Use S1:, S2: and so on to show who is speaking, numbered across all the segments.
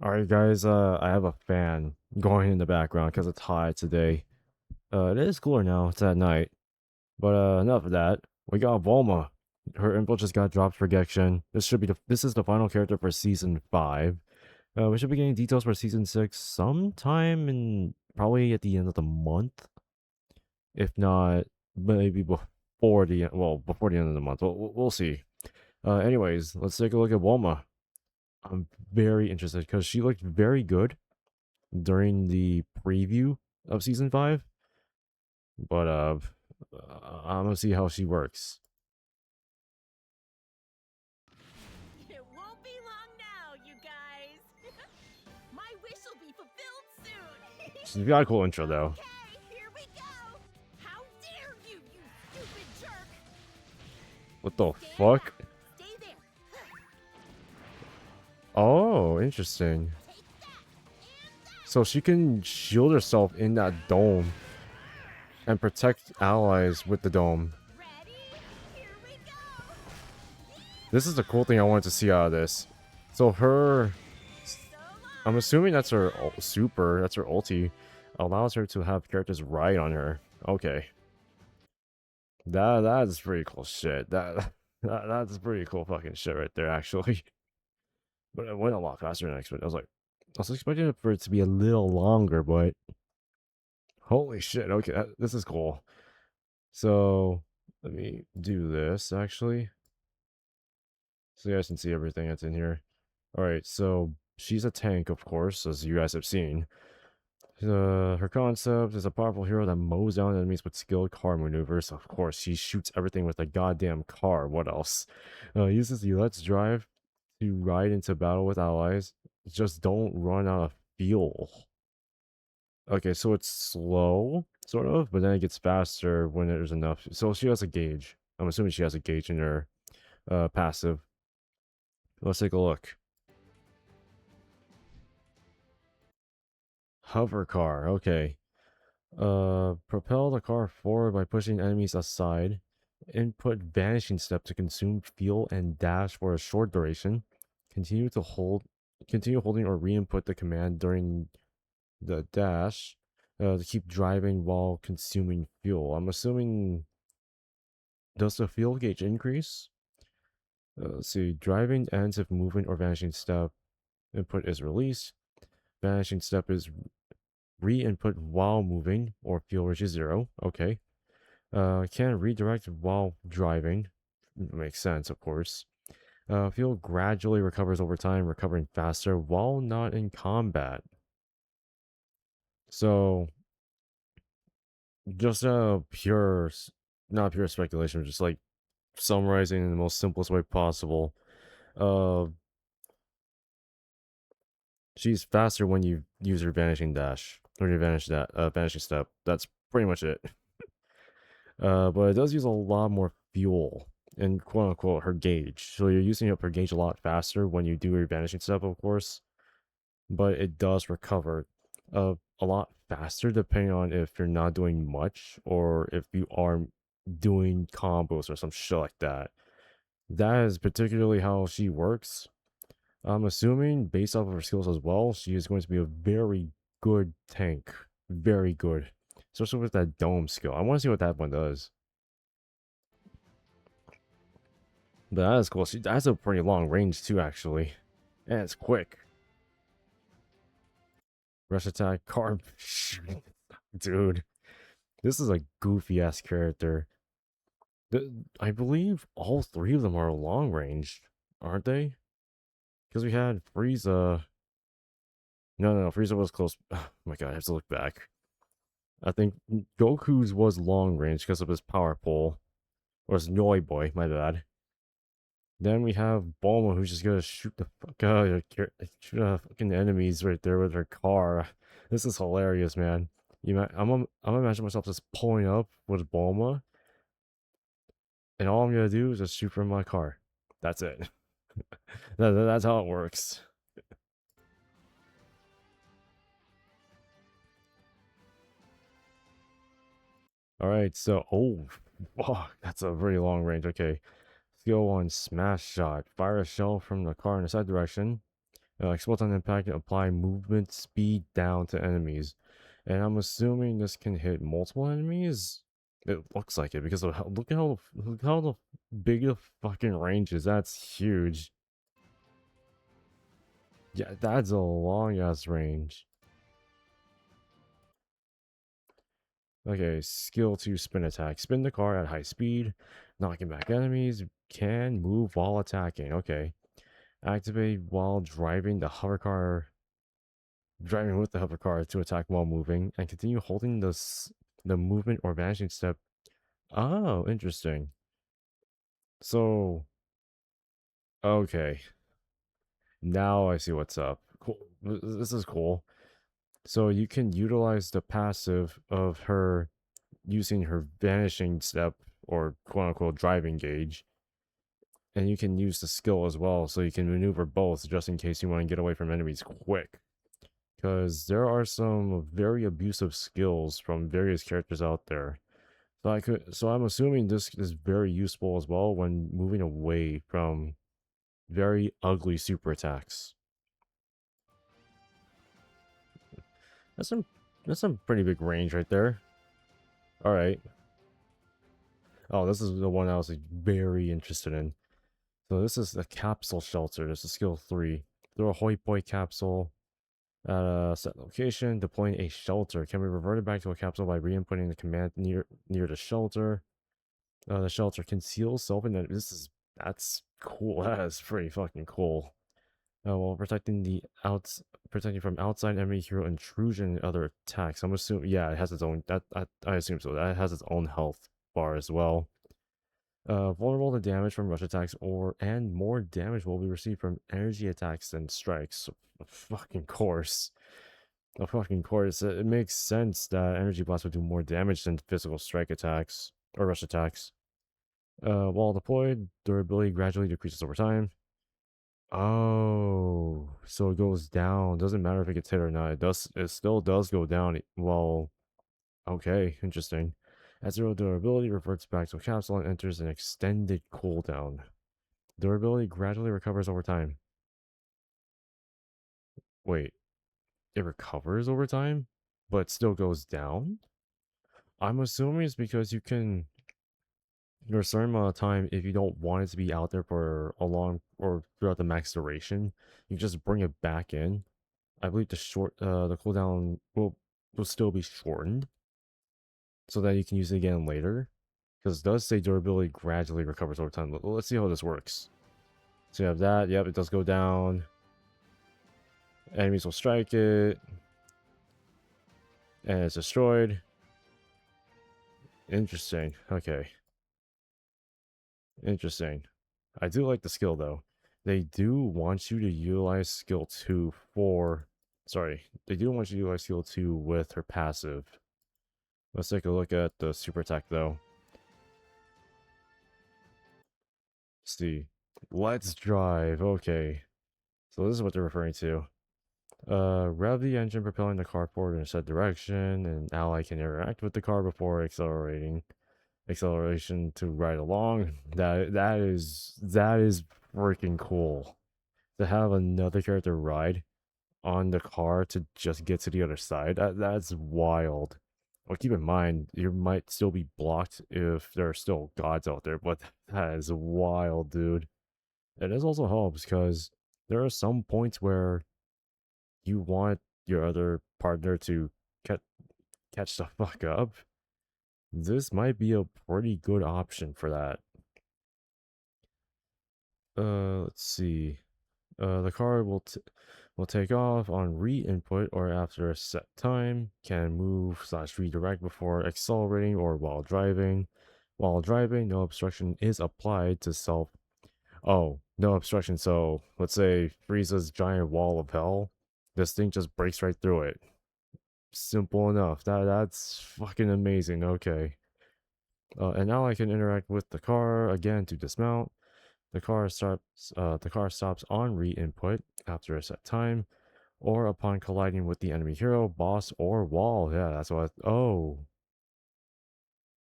S1: Alright guys, I have a fan going in the background because it's hot today. It is cooler now, it's at night. But enough of that. We got BULMA. Her info just got dropped for Gekishin. This is the final character for season 5. We should be getting details for season 6 sometime in probably at the end of the month. If not, maybe before the end of the month. We'll see. Anyways, let's take a look at BULMA. I'm very interested because she looked very good during the preview of season 5, but I'm gonna see how she works.
S2: It won't be long now, you guys. My wish will be fulfilled soon.
S1: She's got a cool intro though.
S2: Okay, here we go. How dare you, you stupid jerk!
S1: What the
S2: Stand
S1: fuck?
S2: back. Stay there.
S1: Oh, interesting.
S2: Take that and that.
S1: So she can shield herself in that dome and protect allies with the dome.
S2: Ready? Here we go.
S1: This is the cool thing I wanted to see out of this. So her,
S2: So
S1: I'm
S2: long.
S1: assuming that's her super, that's her ulti, allows her to have characters ride on her. Okay. That's pretty cool shit. That's pretty cool fucking shit right there, actually. But it went a lot faster than I expected. I was expecting it for it to be a little longer, but holy shit. Okay, this is cool. So let me do this actually, so you guys can see everything that's in here. All right, so she's a tank, of course, as you guys have seen. Her concept is a powerful hero that mows down enemies with skilled car maneuvers. Of course, she shoots everything with a goddamn car. What else? Uses the Let's Drive to ride into battle with allies. Just don't run out of fuel. Okay, so it's slow, sort of, but then it gets faster when there's enough. So she has a gauge. I'm assuming she has a gauge in her passive. Let's take a look. Hover car. Okay. Propel the car forward by pushing enemies aside. Input vanishing step to consume fuel and dash for a short duration. Continue holding or re-input the command during the dash to keep driving while consuming fuel. I'm assuming, does the fuel gauge increase? Let's see. Driving ends if movement or vanishing step input is released. Vanishing step is re-input while moving or fuel reaches 0. Okay. Can redirect while driving. Makes sense, of course. Fuel gradually recovers over time, recovering faster while not in combat. So, just not pure speculation, just like summarizing in the most simplest way possible. Uh, she's faster when you use her vanishing dash, or your vanishing step. That's pretty much it. But it does use a lot more fuel and quote unquote her gauge. So you're using up her gauge a lot faster when you do your vanishing step, of course. But it does recover a lot faster depending on if you're not doing much or if you are doing combos or some shit like that. That is particularly how she works. I'm assuming based off of her skills as well, she is going to be a very good tank. Very good. Especially with that dome skill. I want to see what that one does. But that is cool. She has a pretty long range too, actually. And it's quick. Rush attack, carb. Dude, this is a goofy ass character. I believe all three of them are long range, aren't they? Because we had Frieza. No, Frieza was close. Oh my god, I have to look back. I think Goku's was long range because of his power pole. Or his Noi Boy, my bad. Then we have Bulma, who's just gonna shoot the fuck out of shoot fucking enemies right there with her car. This is hilarious, man. I'm imagine myself just pulling up with Bulma, and all I'm gonna do is just shoot from my car. That's it. That's how it works. All right, so fuck, that's a very long range. Okay, let's go on Smash Shot. Fire a shell from the car in the side direction. Explode on impact and apply movement speed down to enemies. And I'm assuming this can hit multiple enemies. It looks like it because of look how the big the fucking range is. That's huge. Yeah, that's a long ass range. Okay, skill 2 spin attack. Spin the car at high speed, knocking back enemies. Can move while attacking. Okay. Activate while driving with the hover car to attack while moving, and continue holding the movement or vanishing step. Oh, interesting. So, okay. Now I see what's up. Cool. This is cool. So you can utilize the passive of her using her vanishing step or quote unquote driving gauge. And you can use the skill as well, so you can maneuver both just in case you want to get away from enemies quick. Because there are some very abusive skills from various characters out there. So I'm assuming this is very useful as well when moving away from very ugly super attacks. That's some that's some pretty big range right there. All right. Oh, this is the one I was like, very interested in. So this is the capsule shelter. This is skill 3. Throw a hoi poi capsule at a set location. Deploying a shelter can be reverted back to a capsule by re-inputting the command near the shelter. The shelter conceals self, and that's cool. That is pretty fucking cool. While protecting from outside enemy hero intrusion and other attacks. I'm assuming, yeah, it has its own. I assume so. That has its own health bar as well. Vulnerable to damage from rush attacks, and more damage will be received from energy attacks and strikes. Of fucking course. Of fucking course. It makes sense that energy blast would do more damage than physical strike attacks or rush attacks. While deployed, durability gradually decreases over time. Oh, so it goes down. Doesn't matter if it gets hit or not. It still does go down. Well, okay, interesting. At 0 durability, reverts back to a capsule and enters an extended cooldown. Durability gradually recovers over time. Wait, it recovers over time, but still goes down? I'm assuming it's because you can, for a certain amount of time, if you don't want it to be out there for a long or throughout the max duration, you just bring it back in. I believe the cooldown will still be shortened so that you can use it again later. Because it does say durability gradually recovers over time. Let's see how this works. So you have that. Yep, it does go down. Enemies will strike it. And it's destroyed. Interesting. Okay. Interesting. I do like the skill though. They do want you to utilize skill 2 for... Sorry. They do want you to utilize skill 2 with her passive. Let's take a look at the super attack though. See. Let's drive. Okay. So this is what they're referring to. Rev the engine, propelling the car forward in a set direction. An ally can interact with the car before acceleration to ride along. That is freaking cool. To have another character ride on the car to just get to the other side. That's wild. Well, keep in mind, you might still be blocked if there are still gods out there, but that is wild, dude. And this also helps because there are some points where you want your other partner to catch the fuck up. This might be a pretty good option for that. Let's see. The car will take off on re-input or after a set time. Can move / redirect before accelerating or while driving. While driving, no obstruction is applied to self. Oh, no obstruction. So let's say Frieza's giant wall of hell. This thing just breaks right through it. Simple enough. That's fucking amazing. Okay. And now I can interact with the car again to dismount. The car stops. The car stops on re-input after a set time, or upon colliding with the enemy hero, boss, or wall. Yeah, that's what. Oh,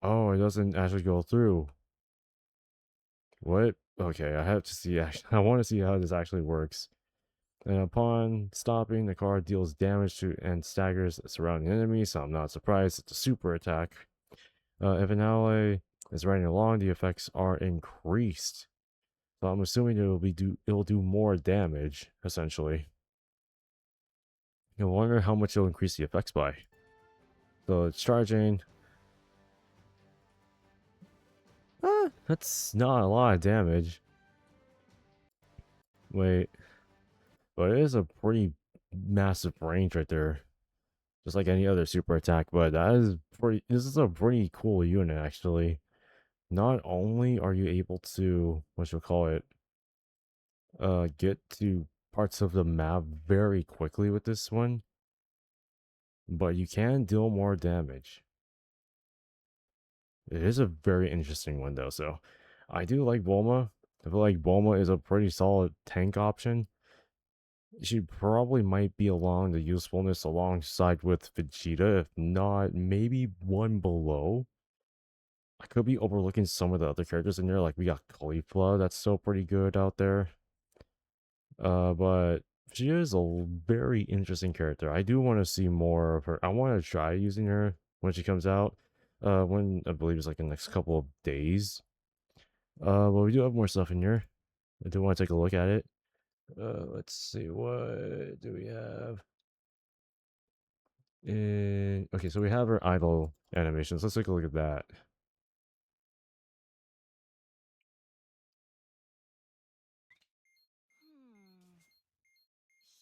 S1: it doesn't actually go through. What? Okay, I have to see. Actually, I want to see how this actually works. And upon stopping, the car deals damage to and staggers surrounding enemies, so I'm not surprised it's a super attack. If an ally is riding along, the effects are increased. So I'm assuming it'll do more damage, essentially. I wonder how much it'll increase the effects by. So it's charging. That's not a lot of damage. Wait, but it is a pretty massive range right there. Just like any other super attack, but this is a pretty cool unit actually. Not only are you able to, what you call it, get to parts of the map very quickly with this one, but you can deal more damage. It is a very interesting one though, so I do like BULMA. I feel like BULMA is a pretty solid tank option. She probably might be along the usefulness alongside with Vegeta, if not maybe one below. I could be overlooking some of the other characters in there, like we got Caulifla, that's still pretty good out there. But she is a very interesting character. I do want to see more of her. I want to try using her when she comes out. When I believe it's like the next couple of days. But we do have more stuff in here. I do want to take a look at it. Let's see, what do we have? Okay, so we have her idle animations. Let's take a look at that.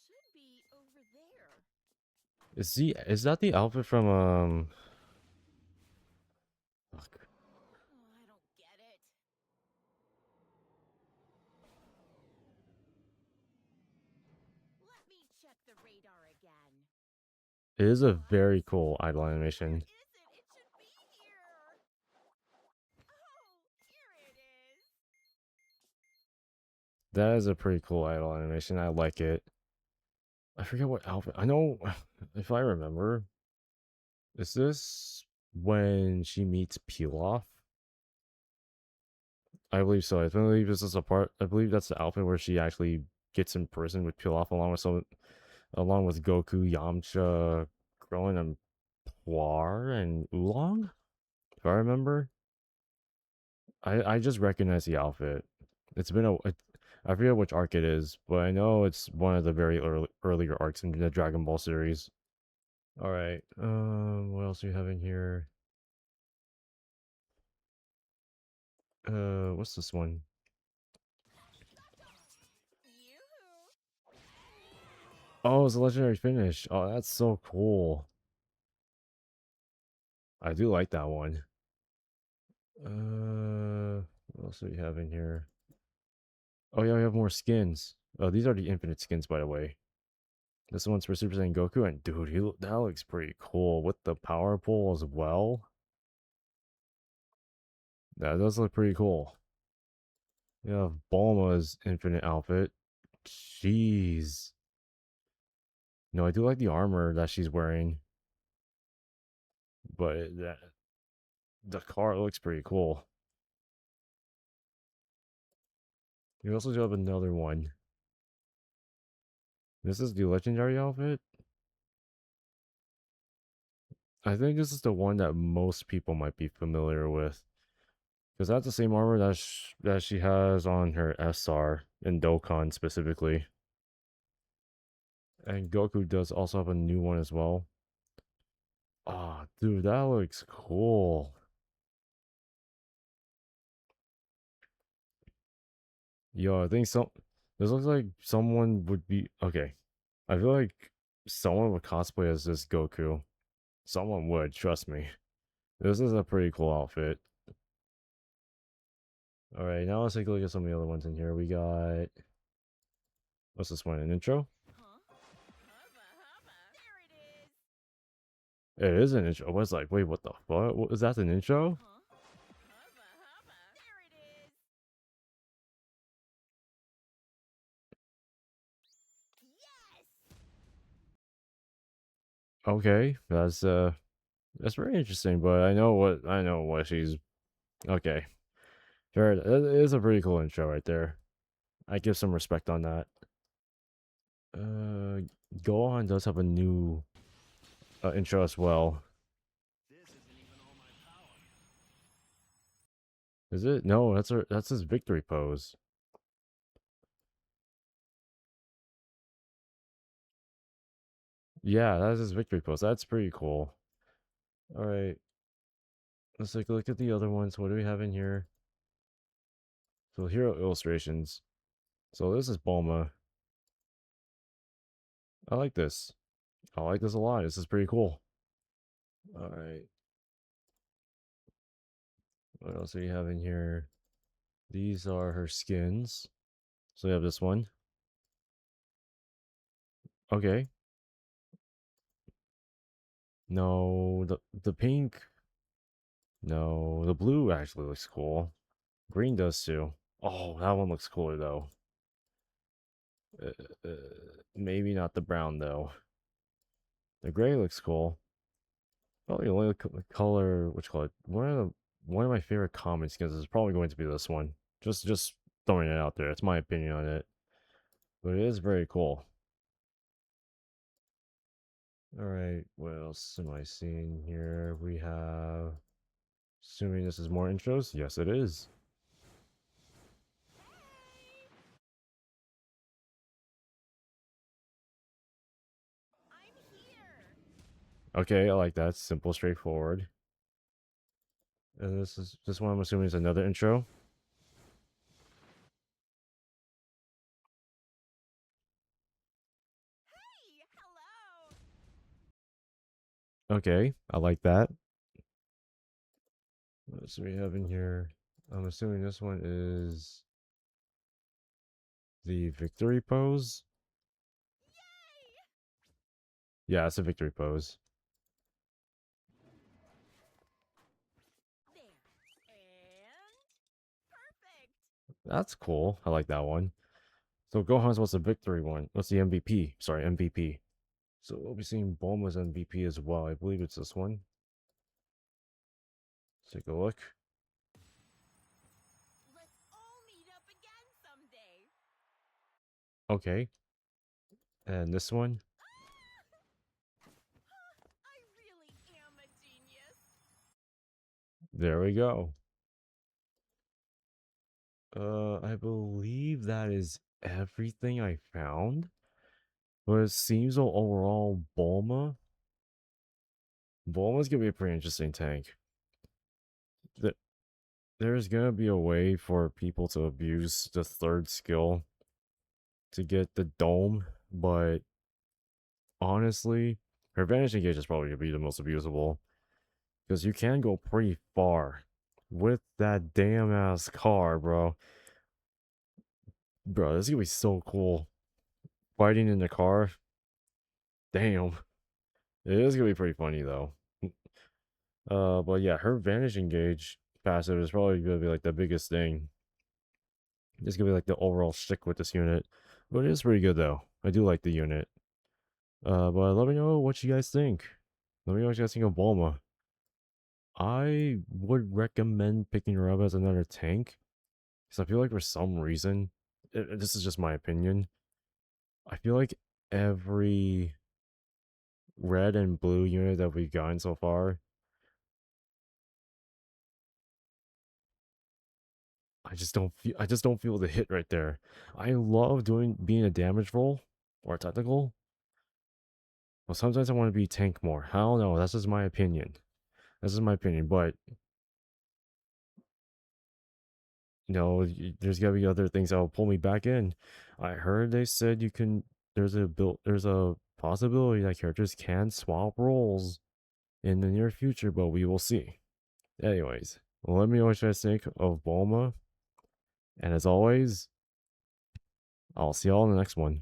S2: Should be over there.
S1: Is that the outfit from fuck.
S2: Oh, I don't get it. Let me check the radar again.
S1: It is a
S2: Oh, I
S1: very
S2: see.
S1: cool idle animation.
S2: Where is it? It should be here. Oh, here it is.
S1: That is a pretty cool idle animation. I like it. I forget what outfit. I know if I remember. Is this when she meets Pilaf? I believe so. I believe this is a part. I believe that's the outfit where she actually gets in prison with Pilaf along with Goku, Yamcha, Krillin, and Puar and Oolong. If I remember, I just recognize the outfit. It's been I forget which arc it is, but I know it's one of the very earlier arcs in the Dragon Ball series. All right. What else do you have in here? What's this one?
S2: Yoo-hoo.
S1: Oh, it's a legendary finish. Oh, that's so cool. I do like that one. What else do we have in here? Oh yeah, we have more skins. Oh, these are the infinite skins, by the way. This one's for Super Saiyan Goku, and dude, that looks pretty cool with the power pole as well. That does look pretty cool. You have Bulma's infinite outfit. Jeez. No, I do like the armor that she's wearing, but the car looks pretty cool. You also do have another one. This is the legendary outfit. I think this is the one that most people might be familiar with, because that's the same armor that she has on her SR in Dokkan specifically. And Goku does also have a new one as well. Ah, oh, dude, that looks cool. Yo, I think this looks like someone would be okay. I feel like someone would cosplay as this Goku. Someone would, trust me. This is a pretty cool outfit. Alright, now let's take a look at some of the other ones in here. We got, what's this one, an intro?
S2: Huh? Hubba hubba. There it is.
S1: It is an intro. I was like, wait, what the fuck? Is that an intro?
S2: Huh? Hubba hubba. There it is. Yes.
S1: Okay, that's very interesting, but I know what she's okay. Sure, it is a pretty cool intro right there. I give some respect on that. Gohan does have a new intro as well. Is it? No, that's his victory pose. Yeah, that's his victory pose. That's pretty cool. All right, let's take a look at the other ones. What do we have in here? So hero illustrations. So this is BULMA. I like this. I like this a lot. This is pretty cool. All right. What else do we have in here? These are her skins. So we have this one. Okay. No, the pink. No, the blue actually looks cool. Green does too. Oh, that one looks cooler though. Uh, uh, Maybe not the brown though. The gray looks cool. Oh, the only color, which color? One of my favorite common skins is probably going to be this one. Just throwing it out there. It's my opinion on it, but it is very cool. All right, what else am I seeing here? We have. Assuming this is more intros. Yes, it is.
S2: I'm here.
S1: Okay, I like that. Simple, straightforward. And this one. I'm assuming is another intro.
S2: Hey, hello.
S1: Okay, I like that. What else do we have in here? I'm assuming this one is the victory pose. Yeah, it's a victory pose.
S2: There. And perfect.
S1: That's cool. I like that one. So Gohan's what's the victory one? What's the MVP? Sorry, MVP. So we'll be seeing Bulma's MVP as well. I believe it's this one. Let's take a look.
S2: Let's all meet up again someday.
S1: Okay. And this one.
S2: I really am a genius.
S1: There we go. I believe that is everything I found. But it seems though overall, Bulma's gonna be a pretty interesting tank. Th- There's gonna be a way for people to abuse the third skill to get the dome, but honestly, her vanishing gauge is probably gonna be the most abusable because you can go pretty far with that damn ass car, bro. Bro, this is gonna be so cool. Fighting in the car, damn. It is gonna be pretty funny though. But yeah, her vanishing gauge passive is probably gonna be like the biggest thing. It's gonna be like the overall shtick with this unit. But it is pretty good though. I do like the unit. But let me know what you guys think. Let me know what you guys think of Bulma. I would recommend picking her up as another tank. Because I feel like for some reason, this is just my opinion. I feel like every red and blue unit that we've gotten so far, I just don't feel the hit right there. I love being a damage roll or a technical. Well, sometimes I want to be tank more. I don't know. That's just my opinion. This is my opinion, but there's gotta be other things that will pull me back in. I heard they said you can. There's a possibility that characters can swap roles in the near future, but we will see. Anyways, let me know what you guys think of Bulma, and as always, I'll see y'all in the next one.